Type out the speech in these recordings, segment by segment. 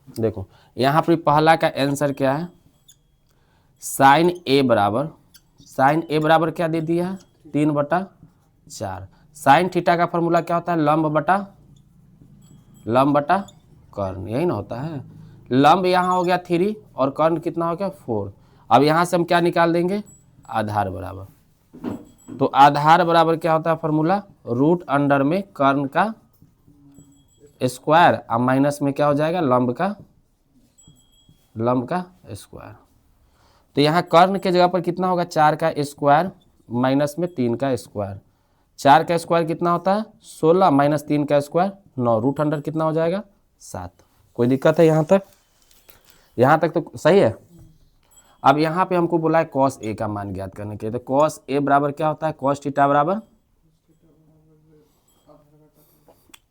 देखो यहाँ पर पहला का आंसर क्या है, साइन ए बराबर क्या दे दिया है 3/4। साइन थीटा का फॉर्मूला क्या होता है, लंब बटा कर्ण, यही ना होता है। लंब यहाँ हो गया 3 और कर्ण कितना हो गया 4। अब यहाँ से हम क्या निकाल देंगे, आधार बराबर। तो आधार बराबर क्या होता है फॉर्मूला, रूट अंडर में कर्ण का स्क्वायर अब माइनस में क्या हो जाएगा, लंब का स्क्वायर। तो यहाँ कर्ण के जगह पर कितना होगा 4 का स्क्वायर माइनस में 3 का स्क्वायर। 4 का स्क्वायर कितना होता है 16 माइनस 3 का स्क्वायर 9, रूट अंडर कितना हो जाएगा 7। कोई दिक्कत है यहाँ तक तो सही है। अब यहाँ पे हमको बोला है कॉस ए का मान ज्ञात करने के लिए। तो कॉस ए बराबर क्या होता है, कॉस थीटा बराबर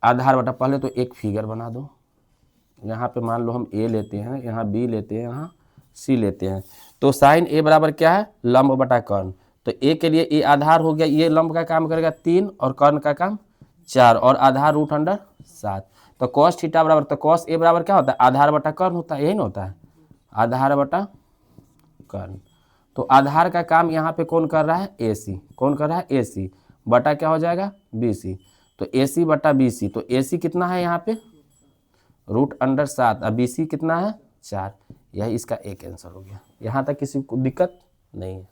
आधार बटा, पहले तो एक फिगर बना दो। यहाँ पे मान लो हम ए लेते हैं, यहाँ बी लेते हैं, यहाँ सी लेते हैं। तो साइन ए बराबर क्या है, लंब बटा कर्ण। तो ए के लिए ए आधार हो गया, ये लंब का काम करेगा 3 और कर्ण का काम 4 और आधार रूट अंडर 7। तो कॉस थीटा बराबर, तो कॉस ए बराबर क्या होता है, आधार बटा कर्ण होता है, यही ना होता है, आधार बटा कर्ण। तो आधार का काम यहाँ पे कौन कर रहा है, ए सी। कौन कर रहा है, ए सी बटा क्या हो जाएगा बी सी। तो ए सी बटा बी सी, तो ए सी कितना है यहाँ पे रूट अंडर 7 और बी सी कितना है 4। यही इसका एक आंसर हो गया। यहाँ तक किसी को दिक्कत नहीं है,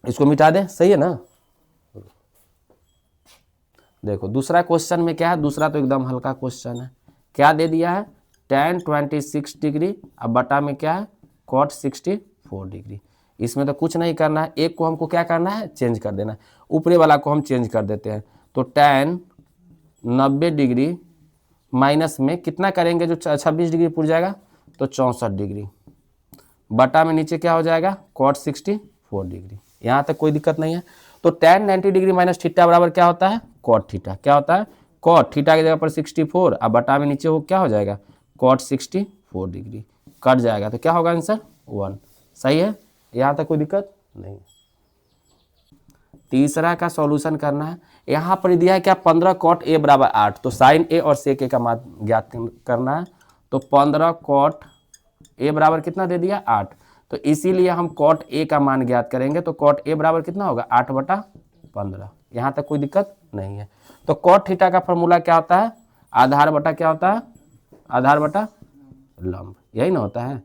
इसको मिटा दें, सही है ना। देखो दूसरा क्वेश्चन में क्या है, दूसरा तो एकदम हल्का क्वेश्चन है। क्या दे दिया है, tan 26 डिग्री अब बटा में क्या है cot 64 डिग्री। इसमें तो कुछ नहीं करना है, एक को हमको क्या करना है चेंज कर देना है, ऊपरी वाला को हम चेंज कर देते हैं। तो tan 90 डिग्री माइनस में कितना करेंगे, जो 26 डिग्री पूर जाएगा तो 64 डिग्री बटा में नीचे क्या हो जाएगा cot 64 डिग्री। यहाँ तक कोई दिक्कत नहीं है। तो tan 90 डिग्री माइनस थीटा बराबर क्या होता है cot थीटा। क्या होता है cot थीटा की जगह पर 64 अब बटा में नीचे वो क्या हो जाएगा cot 64 डिग्री, कट जाएगा तो क्या होगा आंसर 1। सही है, यहाँ तक कोई दिक्कत नहीं। तीसरा का सॉल्यूशन करना है। यहाँ पर दिया है क्या 15 cot a बराबर 8। तो साइन ए और सेक ए का मान ज्ञात करना है। तो 15 cot a बराबर कितना दे दिया 8। तो इसीलिए हम cot a का मान ज्ञात करेंगे। तो cot a बराबर कितना होगा 8/15। यहाँ तक कोई दिक्कत नहीं है। तो cot थीटा का फॉर्मूला क्या होता है, आधार बटा क्या होता है, आधार बटा लंब, यही ना होता है।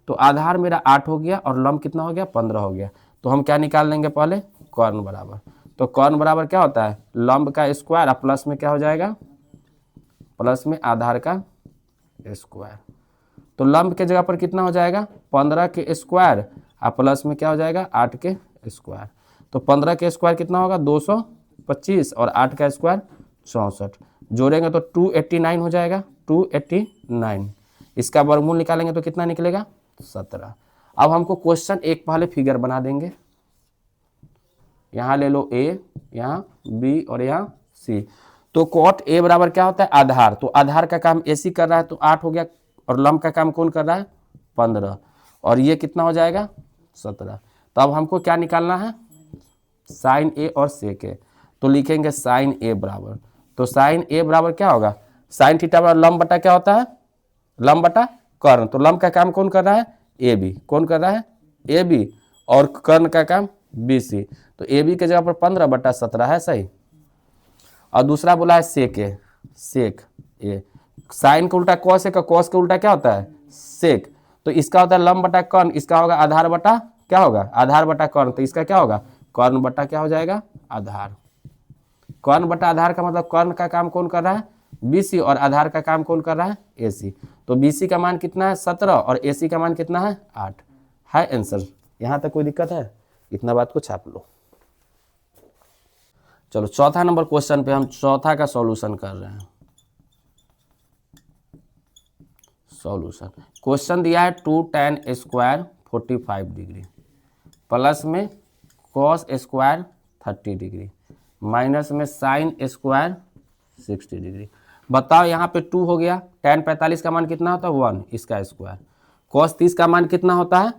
तो आधार मेरा 8 हो गया और लंब कितना हो गया 15 हो गया। तो हम क्या निकाल लेंगे पहले, कर्ण बराबर। तो कर्ण बराबर क्या होता है लंब का स्क्वायर और प्लस में क्या हो जाएगा, प्लस में आधार का स्क्वायर। तो लंब के जगह पर कितना हो जाएगा 15 के स्क्वायर और प्लस में क्या हो जाएगा 8 के स्क्वायर। तो 15 के स्क्वायर कितना होगा 225 और 8 का स्क्वायर 64, जोड़ेंगे तो 289 हो जाएगा 289। इसका वर्गमूल निकालेंगे तो कितना निकलेगा 17। अब हमको क्वेश्चन एक पहले फिगर बना देंगे। यहाँ ले लो ए, यहाँ बी और यहाँ सी। तो cot a बराबर क्या होता है आधार। तो आधार का काम AC कर रहा है तो 8 हो गया और लंब का काम कौन कर रहा है 15 और ये कितना हो जाएगा 17। तो अब हमको क्या निकालना है साइन ए और सेक ए। तो लिखेंगे साइन ए बराबर, तो साइन ए बराबर क्या होगा साइन थीटा बराबर लंब बटा क्या होता है लंब बटा कर्ण। तो लंब का काम कौन कर रहा है ए बी, कौन कर रहा है ए बी, और कर्ण का काम बी सी। तो ए बी के जगह पर 15/17 है सही। और दूसरा बोला है सेक ए, सेक ए साइन का उल्टा कॉस है, का कॉस का उल्टा क्या होता है सेक। तो इसका होता है लंब बटा कर्ण, इसका होगा आधार बटा क्या होगा आधार बटा कर्ण। तो इसका क्या होगा कर्ण बटा क्या हो जाएगा आधार। कर्ण बटा आधार का मतलब कर्ण का काम कौन कर रहा है BC और आधार का काम कौन कर रहा है AC। तो BC का मान कितना है 17 और AC का मान कितना है 8 है आंसर। यहाँ तक कोई दिक्कत है, इतना बात को छाप लो। चलो चौथा नंबर क्वेश्चन पे हम चौथा का सॉल्यूशन कर रहे हैं। सॉल्यूशन क्वेश्चन दिया है 2 tan स्क्वायर 45 डिग्री प्लस में cos स्क्वायर 30 डिग्री माइनस में साइन स्क्वायर 60 डिग्री। बताओ यहाँ पे 2 हो गया, tan 45 का मान कितना होता है 1, इसका स्क्वायर। cos 30 का मान कितना होता है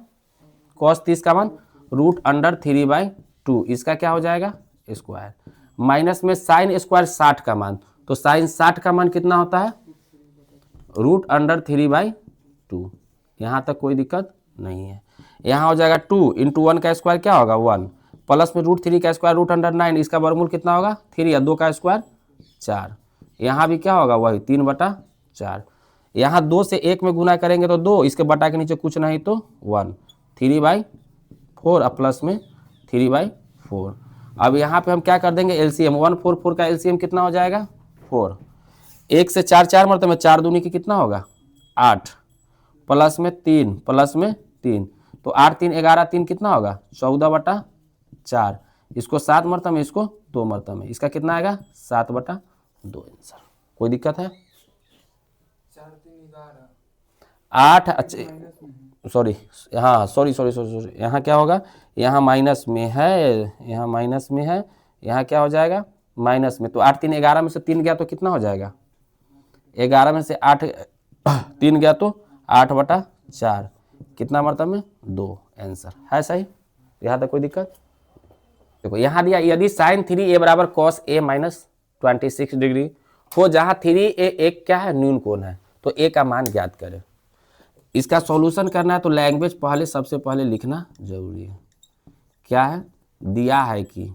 cos 30 का मान √3/2, इसका क्या हो जाएगा स्क्वायर। माइनस में साइन स्क्वायर 60 का मान, तो साइन 60 का मान कितना होता है √3/2। यहाँ तक कोई दिक्कत नहीं है। यहाँ हो जाएगा 2 इंटू 1 का स्क्वायर क्या होगा 1, प्लस में √3 का स्क्वायर √9, इसका वर्गमूल कितना होगा 3 या 2 का स्क्वायर 4। यहाँ भी क्या होगा वही 3/4। यहाँ 2 से 1 में गुना करेंगे तो 2, इसके बटा के नीचे कुछ नहीं तो 1, 3/4 और प्लस में 3/4। अब यहाँ पे हम क्या कर देंगे एलसीएम, 144 का एलसीएम कितना हो जाएगा 4। 1 से 4 4 मरतबे 4 दूनी की कितना होगा 8, प्लस में 3 तो 8 3 11 3 कितना होगा 14/4। इसको 7 मरतबे में, इसको 2 मरतबे में, इसका कितना आएगा 7/2 आंसर। कोई दिक्कत है 8 सॉरी हाँ सॉरी यहाँ क्या होगा, यहाँ माइनस में है, यहाँ क्या हो जाएगा माइनस में, तो 8 3 11 में से 3 गया तो कितना हो जाएगा 11 में से 8 3 गया तो 8/4, कितना मरतबे में 2 आंसर है सही। यहाँ तक कोई दिक्कत। देखो यहाँ दिया यदि sin 3a बराबर cos a माइनस 26 डिग्री हो, जहाँ 3a एक क्या है न्यून कोण है, तो a का मान ज्ञात करें। इसका सॉल्यूशन करना है तो लैंग्वेज पहले सबसे पहले लिखना जरूरी है। क्या है दिया है कि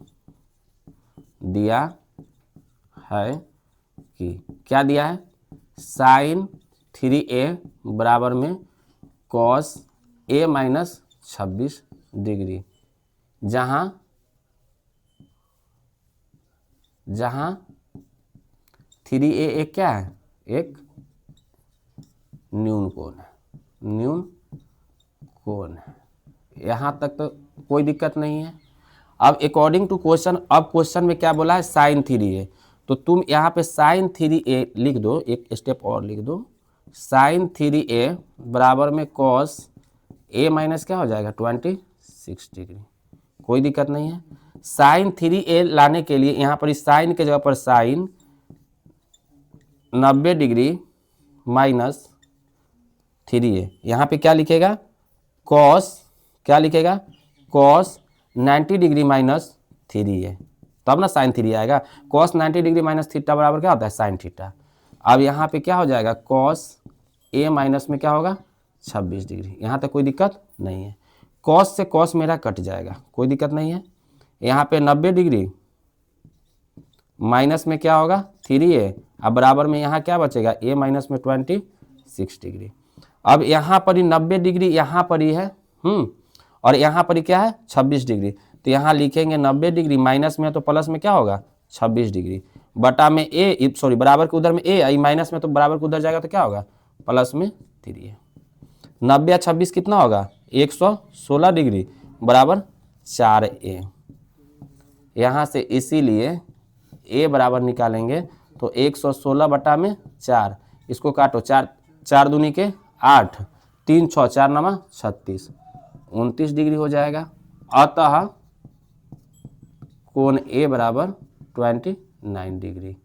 क्या दिया है sin 3a बराबर में cos a माइनस 26 डिग्री, जहाँ 3a एक क्या है एक न्यून कोण है। यहाँ तक तो कोई दिक्कत नहीं है। अब अकॉर्डिंग टू क्वेश्चन, अब क्वेश्चन में क्या बोला है sin 3a, तो तुम यहाँ पे sin 3a लिख दो, एक स्टेप और लिख दो, sin 3a बराबर में cos a माइनस क्या हो जाएगा 26 डिग्री। कोई दिक्कत नहीं है। sin 3a लाने के लिए यहाँ पर इस sin के जगह पर sin 90 डिग्री माइनस 3a, यहाँ पे क्या लिखेगा cos, क्या लिखेगा cos 90 डिग्री माइनस 3a, तब ना sin 3 आएगा। cos 90 डिग्री माइनस थीटा बराबर क्या होता है sin थीटा। अब यहाँ पे क्या हो जाएगा cos a माइनस में क्या होगा 26 डिग्री। यहाँ तक कोई दिक्कत नहीं है। cos से cos मेरा कट जाएगा, कोई दिक्कत नहीं है। यहाँ पे 90 डिग्री माइनस में क्या होगा 3a, अब बराबर में यहाँ क्या बचेगा a माइनस में 26 डिग्री। अब यहाँ पर ही 90 डिग्री यहाँ पर ही है और यहाँ पर ही क्या है 26 डिग्री, तो यहाँ लिखेंगे 90 डिग्री माइनस में तो प्लस में क्या होगा 26 डिग्री बटा में a, सॉरी बराबर के उधर में a आई माइनस में, तो बराबर के उधर जाएगा तो क्या होगा प्लस में 3a। 90 या 26 कितना होगा 116 डिग्री बराबर 4a। यहाँ से इसीलिए a बराबर निकालेंगे तो 116 बटा में 4, इसको काटो 4 दूनी के 8, 3 6 4 9 36, 29 डिग्री हो जाएगा। अतः कोण a बराबर 29 डिग्री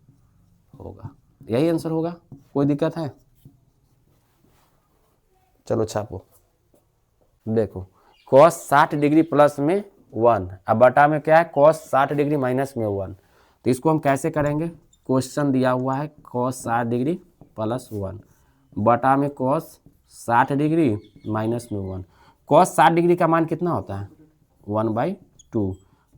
होगा, यही आंसर होगा। कोई दिक्कत है। चलो छापो। देखो cos 60 डिग्री प्लस में 1, अब बटा में क्या है cos 60 डिग्री माइनस में 1, तो इसको हम कैसे करेंगे, क्वेश्चन दिया हुआ है cos 60 डिग्री प्लस 1 बटा में cos 60 डिग्री माइनस में 1। cos 60 डिग्री का मान कितना होता है 1/2,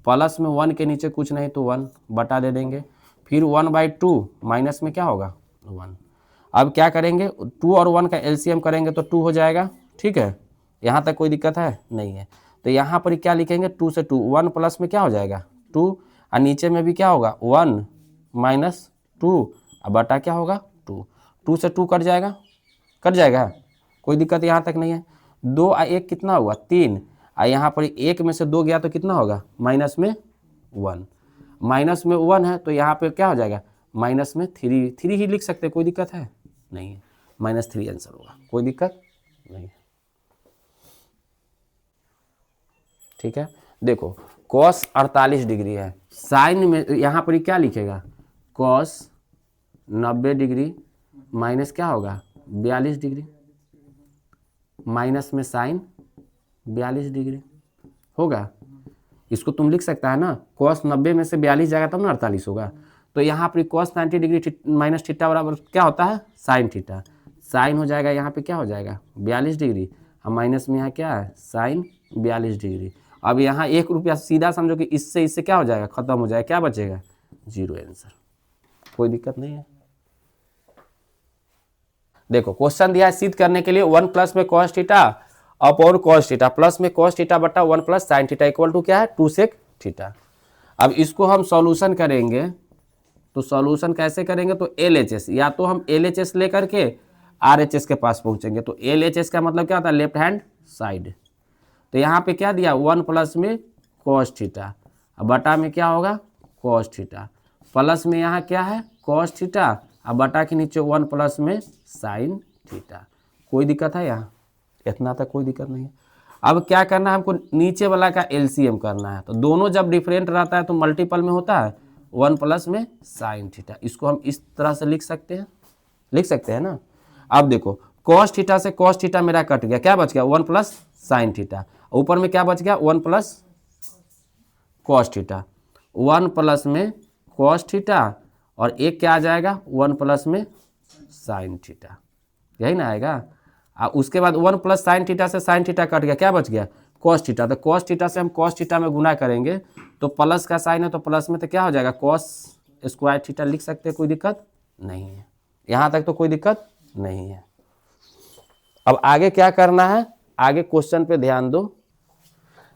प्लस में 1 के नीचे कुछ नहीं तो 1 बटा दे देंगे, फिर 1/2 माइनस में क्या होगा 1। अब क्या करेंगे 2 और 1 का एलसीएम करेंगे तो 2 हो जाएगा, ठीक है। यहाँ तक कोई दिक्कत है नहीं है। तो यहाँ पर क्या लिखेंगे 2 से 2, 1 प्लस में क्या हो जाएगा 2 और नीचे में भी क्या होगा 1 माइनस 2 अब बटा क्या होगा 2, 2 से 2 कट जाएगा, कोई दिक्कत यहाँ तक नहीं है। 2 और 1 कितना हुआ 3, और यहाँ पर 1 में से 2 गया तो कितना होगा माइनस में 1, माइनस में 1 है तो यहाँ पे क्या हो जाएगा माइनस में 3 ही लिख सकते, कोई दिक्कत है नहीं है, -3 आंसर होगा, कोई दिक्कत नहीं है। ठीक है। देखो cos 48 डिग्री है, साइन में यहाँ पर क्या लिखेगा cos 90 डिग्री माइनस क्या होगा 42 डिग्री, माइनस में साइन 42 डिग्री होगा। इसको तुम लिख सकता है ना, cos 90 में से 42 जाएगा तब ना 48 होगा। तो यहाँ पर cos 90 डिग्री माइनस थीटा बराबर क्या होता है साइन थीटा। साइन हो जाएगा यहाँ पे क्या हो जाएगा 42 डिग्री, और माइनस में यहाँ क्या है साइन 42 डिग्री। अब यहाँ 1 रुपया सीधा समझो कि इससे क्या हो जाएगा खत्म हो जाएगा, क्या बचेगा 0 आंसर। कोई दिक्कत नहीं है। देखो क्वेश्चन दिया है सिद्ध करने के लिए 1 प्लस में cos theta upon cos theta plus में cos थीटा बटा 1 plus sine theta equal to क्या है 2 sec थीटा। अब इसको हम सॉल्यूशन करेंगे, तो सॉल्यूशन कैसे करेंगे, तो LHS, या तो हम LHS लेकर के RHS के पास पहुंचेंगे। तो LHS का मतलब क्या होता है लेफ्ट हैंड साइड। तो यहाँ पे क्या दिया 1 प्लस में cos थीटा, अब बटा में क्या होगा cos थीटा, प्लस में यहाँ क्या है cos थीटा, अब बटा के नीचे 1 प्लस में साइन थीटा। कोई दिक्कत है यहाँ, इतना तक कोई दिक्कत नहीं है। अब क्या करना है हमको नीचे वाला का LCM करना है। तो दोनों जब डिफरेंट रहता है तो मल्टीपल में होता है 1 प्लस में साइन थीटा। इसको हम इस तरह से लिख सकते हैं ना। अब देखो cos थीटा से cos थीटा मेरा कट गया, क्या बच गया 1 प्लस साइन थीटा, ऊपर में क्या बच गया 1 प्लस cos थीटा, 1 प्लस में cos थीटा, और एक क्या आ जाएगा 1 प्लस में साइन थीटा, यही ना आएगा। उसके बाद 1 प्लस साइन थीटा से साइन थीटा कट गया, क्या बच गया cos थीटा। तो cos थीटा से हम cos थीटा में गुना करेंगे, तो प्लस का साइन है तो प्लस में तो क्या हो जाएगा cos स्क्वायर थीटा लिख सकते हैं, कोई दिक्कत नहीं है। यहाँ तक तो कोई दिक्कत नहीं है। अब आगे क्या करना है, आगे क्वेश्चन पे ध्यान दो।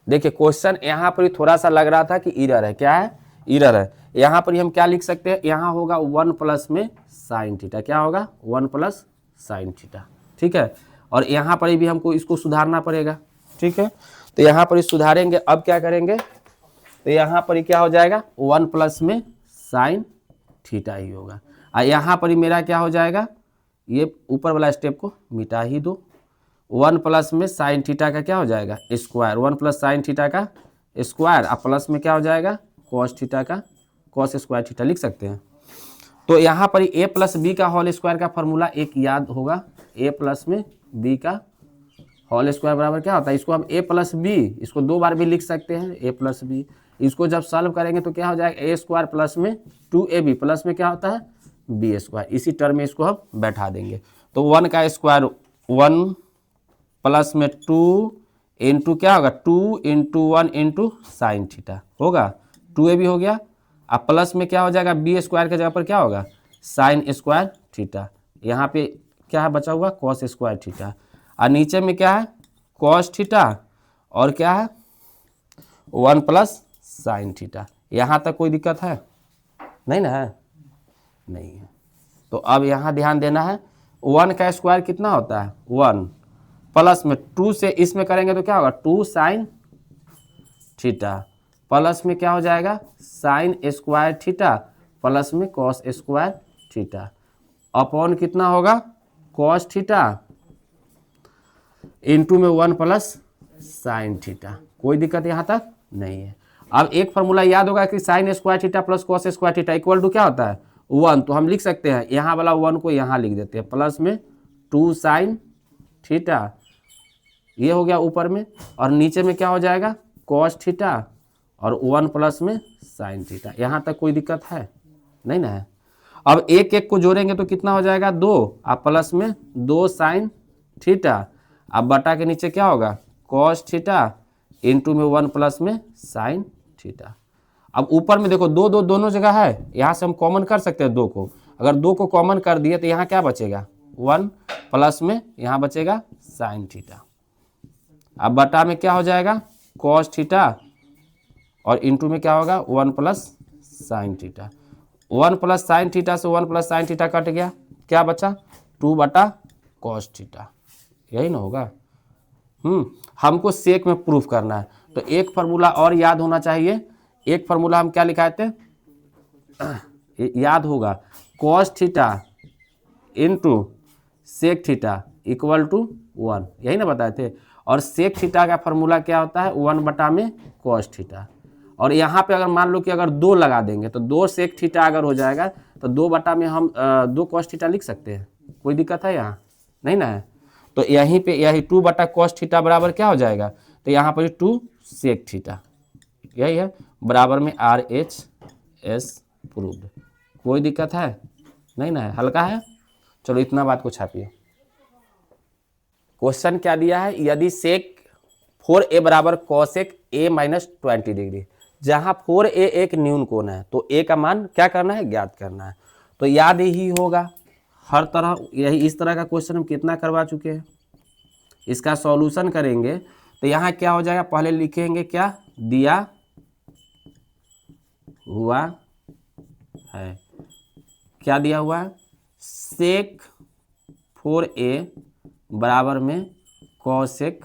देखिए क्वेश्चन यहाँ पर थोड़ा सा लग रहा था कि इरर है, क्या है इरर है। यहाँ पर हम क्या लिख सकते हैं, यहाँ होगा 1 प्लस में साइन थीटा, क्या होगा 1 प्लस साइन थीटा, ठीक है। और यहाँ पर भी हमको इसको सुधारना पड़ेगा, ठीक है। तो यहाँ पर सुधारेंगे, अब क्या करेंगे, तो यहाँ पर क्या हो जाएगा 1 प्लस में साइन थीटा ही होगा। और यहाँ पर मेरा क्या हो जाएगा, ये ऊपर वाला स्टेप को मिटा ही दो। 1 प्लस में साइन थीटा का क्या हो जाएगा स्क्वायर, 1 प्लस साइन थीटा का स्क्वायर, और प्लस में क्या हो जाएगा cos थीटा का cos स्क्वायर थीटा लिख सकते हैं। तो यहाँ पर a प्लस बी का होल स्क्वायर का फॉर्मूला एक याद होगा, a प्लस में b का होल स्क्वायर बराबर क्या होता है, इसको हम a प्लस बी, इसको 2 बार भी लिख सकते हैं a प्लस बी। इसको जब सॉल्व करेंगे तो क्या हो जाएगा a स्क्वायर प्लस में 2ab प्लस में क्या होता है b स्क्वायर, इसी टर्म में इसको हम बैठा देंगे। तो 1 का स्क्वायर 1 प्लस में 2 इंटू क्या होगा 2 इंटू 1 इंटू साइन थीटा होगा, 2ab हो गया। अब प्लस में क्या हो जाएगा बी स्क्वायर के जगह पर क्या होगा साइन स्क्वायर थीटा, यहाँ पे क्या है बचा हुआ cos स्क्वायर थीटा, और नीचे में क्या है cos थीटा, और क्या है 1 प्लस साइन थीटा। यहाँ तक कोई दिक्कत है नहीं ना, है नहीं है। तो अब यहाँ ध्यान देना है, 1 का स्क्वायर कितना होता है 1, प्लस में 2 से इसमें करेंगे तो क्या होगा 2 साइन थीटा, प्लस में क्या हो जाएगा साइन स्क्वायर थीटा, प्लस में cos स्क्वायर थीटा, अपॉन कितना होगा cos थीटा, इंटू में 1 प्लस साइन थीटा। कोई दिक्कत यहाँ तक नहीं है। अब एक फार्मूला याद होगा कि sine square theta plus cos square theta equal to क्या होता है 1, तो हम लिख सकते हैं यहाँ वाला 1 को यहाँ लिख देते हैं, प्लस में 2 साइन थीटा, ये हो गया ऊपर में, और नीचे में क्या हो जाएगा cos थीटा, और 1 प्लस में साइन थीटा। यहाँ तक कोई दिक्कत है नहीं ना है। अब एक एक को जोड़ेंगे तो कितना हो जाएगा 2, अब प्लस में 2 साइन थीटा, अब बटा के नीचे क्या होगा cos थीटा, इंटू में 1 प्लस में साइन थीटा। अब ऊपर में देखो 2 2 दोनों जगह है, यहाँ से हम कॉमन कर सकते हैं 2 को, अगर 2 को कॉमन कर दिए तो यहाँ क्या बचेगा 1 प्लस में यहाँ बचेगा साइन थीटा, अब बटा में क्या हो जाएगा cos थीटा, और इंटू में क्या होगा 1 plus sine theta. 1 plus sine theta से 1 प्लस साइन थीटा कट गया, क्या बचा 2 बटा cos थीटा, यही ना होगा। हमको सेक में प्रूफ करना है, तो एक फार्मूला और याद होना चाहिए। एक फार्मूला हम क्या लिखाए थे याद होगा cos theta into sec theta equal to 1, यही ना बताए थे। और सेक थीटा का फार्मूला क्या होता है 1 बटा में cos थीटा, और यहाँ पे अगर मान लो कि अगर 2 लगा देंगे तो 2 सेक थीटा अगर हो जाएगा तो 2 बटा में हम 2 cos थीटा लिख सकते हैं, कोई दिक्कत है यहाँ नहीं ना है। तो यहीं पे यही 2 बटा cos थीटा बराबर क्या हो जाएगा, तो यहाँ पर 2 सेक थीटा, यही है, बराबर में RHS प्रूव्ड। कोई दिक्कत है नहीं ना है, हल्का है। चलो इतना बात को छापिए। क्वेश्चन क्या दिया है, यदि सेक 4a बराबर कॉसेक a माइनस 20 डिग्री, जहां 4a एक न्यून कोण है तो a का मान क्या करना है, ज्ञात करना है। तो याद ही होगा, हर तरह यही इस तरह का क्वेश्चन हम कितना करवा चुके हैं। इसका सॉल्यूशन करेंगे तो यहाँ क्या हो जाएगा, पहले लिखेंगे क्या दिया हुआ है, क्या दिया हुआ है, सेक 4a बराबर में कॉसेक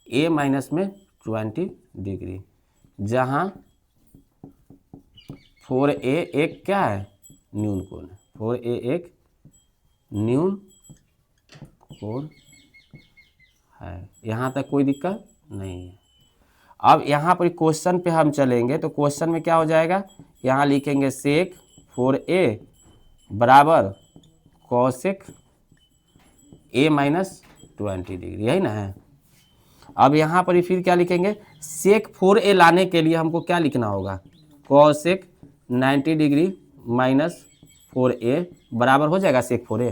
a माइनस में 20 डिग्री, जहाँ 4a एक क्या है, न्यून कोण है, 4a एक न्यून कोण है। यहाँ तक कोई दिक्कत नहीं है। अब यहाँ पर क्वेश्चन पे हम चलेंगे तो क्वेश्चन में क्या हो जाएगा, यहाँ लिखेंगे सेक 4a बराबर कॉसेक a माइनस 20 डिग्री, यही ना है। अब यहाँ पर फिर क्या लिखेंगे, सेक 4a लाने के लिए हमको क्या लिखना होगा, कॉसेक 90 डिग्री माइनस 4a बराबर हो जाएगा सेक 4a,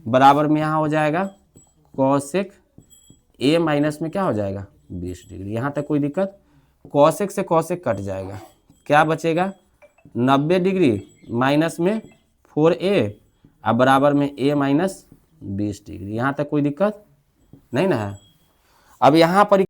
बराबर में यहाँ हो जाएगा कॉसेक a माइनस में क्या हो जाएगा 20 डिग्री। यहाँ तक कोई दिक्कत, कॉसेक से कॉसेक कट जाएगा, क्या बचेगा 90 डिग्री माइनस में 4a अब बराबर में a माइनस 20 डिग्री। यहाँ तक कोई दिक्कत नहीं ना है। अब यहाँ पर